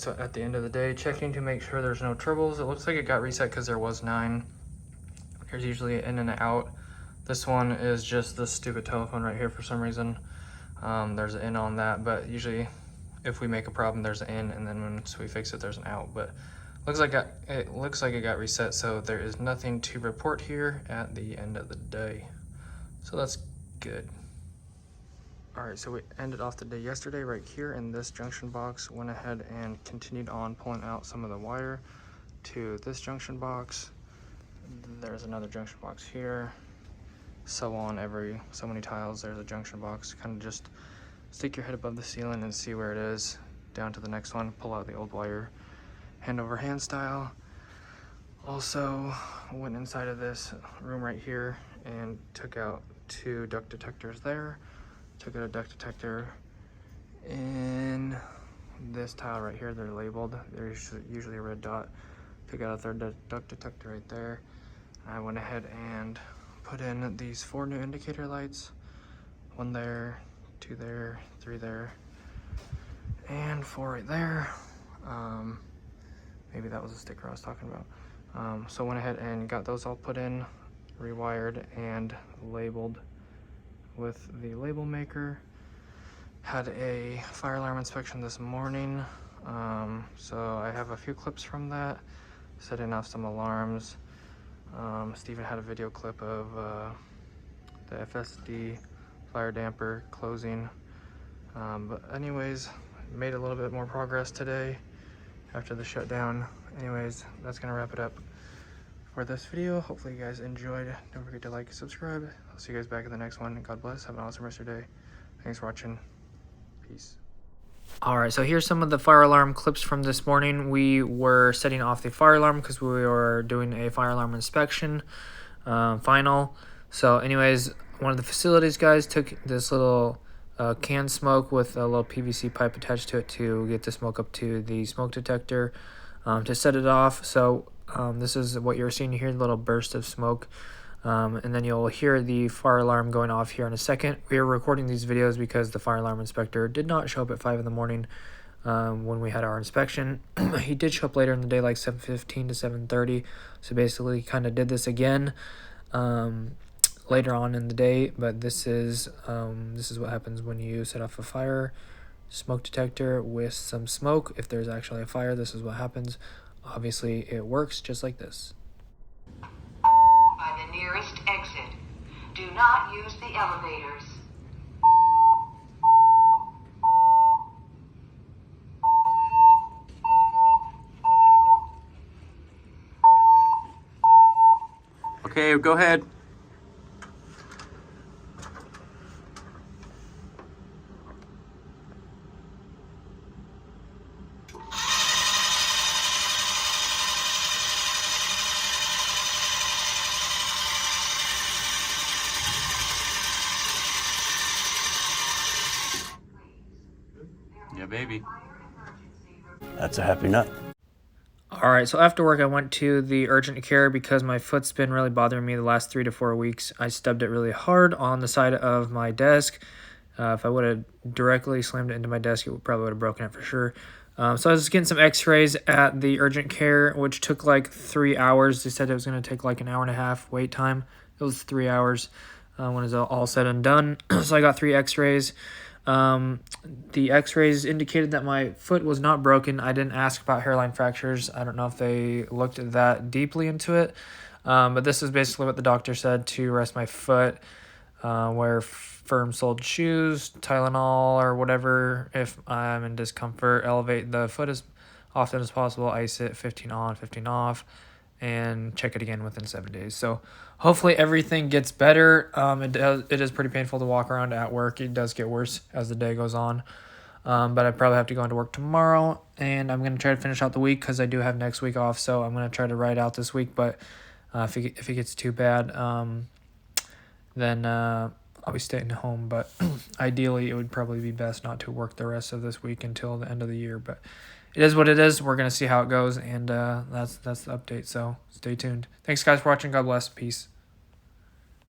so at the end of the day, checking to make sure there's no troubles. It looks like it got reset because there was 9. There's usually an in and out. This one is just this stupid telephone right here for some reason. There's an in on that, but usually if we make a problem, there's an in, and then once we fix it, there's an out. But it looks like it got reset, so there is nothing to report here at the end of the day. So that's good. All right, so we ended off the day yesterday right here in this junction box. Went ahead and continued on pulling out some of the wire to this junction box. There's another junction box here. So on every so many tiles, there's a junction box. Kind of just stick your head above the ceiling and see where it is. Down to the next one, pull out the old wire, hand over hand style. Also went inside of this room right here and took out 2 duct detectors there. Took out a duct detector in this tile right here. They're labeled. There's usually a red dot. Took out a 3rd duct detector right there. I went ahead and put in these 4 new indicator lights. 1 there, 2 there, 3 there, and 4 right there. Maybe that was a sticker I was talking about. So went ahead and got those all put in, rewired, and labeled with the label maker. Had a fire alarm inspection this morning. So I have a few clips from that, setting off some alarms. Steven had a video clip of the FSD fire damper closing. But anyways, made a little bit more progress today after the shutdown. Anyways, that's gonna wrap it up for this video. Hopefully you guys enjoyed. Don't forget to like and subscribe. I'll see you guys back in the next one. God bless. Have an awesome rest of your day. Thanks for watching. Peace. All right, so here's some of the fire alarm clips from this morning. We were setting off the fire alarm because we were doing a fire alarm inspection final. So anyways, one of the facilities guys took this little canned smoke with a little PVC pipe attached to it to get the smoke up to the smoke detector to set it off. So this is what you're seeing here, the little burst of smoke. And then you'll hear the fire alarm going off here in a second. We are recording these videos because the fire alarm inspector did not show up at 5 in the morning when we had our inspection. He did show up later in the day, like 7:15 to 7:30. So basically kind of did this again later on in the day. But this is what happens when you set off a fire smoke detector with some smoke. If there's actually a fire, this is what happens. Obviously, it works just like this. By the nearest exit. Do not use the elevators. Okay, go ahead. Yeah, baby. That's a happy nut. All right, so after work, I went to the urgent care because my foot's been really bothering me the last 3 to 4 weeks. I stubbed it really hard on the side of my desk. If I would have directly slammed it into my desk, it probably would have broken it for sure. So I was getting some x-rays at the urgent care, which took like 3 hours. They said it was going to take like an hour and a half wait time. It was 3 hours when it was all said and done. So I got 3 x-rays. The x-rays indicated that my foot was not broken. I didn't ask about hairline fractures. I don't know if they looked that deeply into it. But this is basically what the doctor said: to rest my foot, wear firm-soled shoes, Tylenol or whatever if I'm in discomfort, elevate the foot as often as possible, ice it 15 on, 15 off, and check it again within 7 days. So hopefully everything gets better. It is pretty painful to walk around at work. It does get worse as the day goes on. But I probably have to go into work tomorrow, and I'm going to try to finish out the week because I do have next week off. So I'm going to try to ride out this week. But if it gets too bad, then I'll be staying home. But ideally, it would probably be best not to work the rest of this week until the end of the year. But it is what it is. We're going to see how it goes, and that's the update. So stay tuned. Thanks, guys, for watching. God bless. Peace.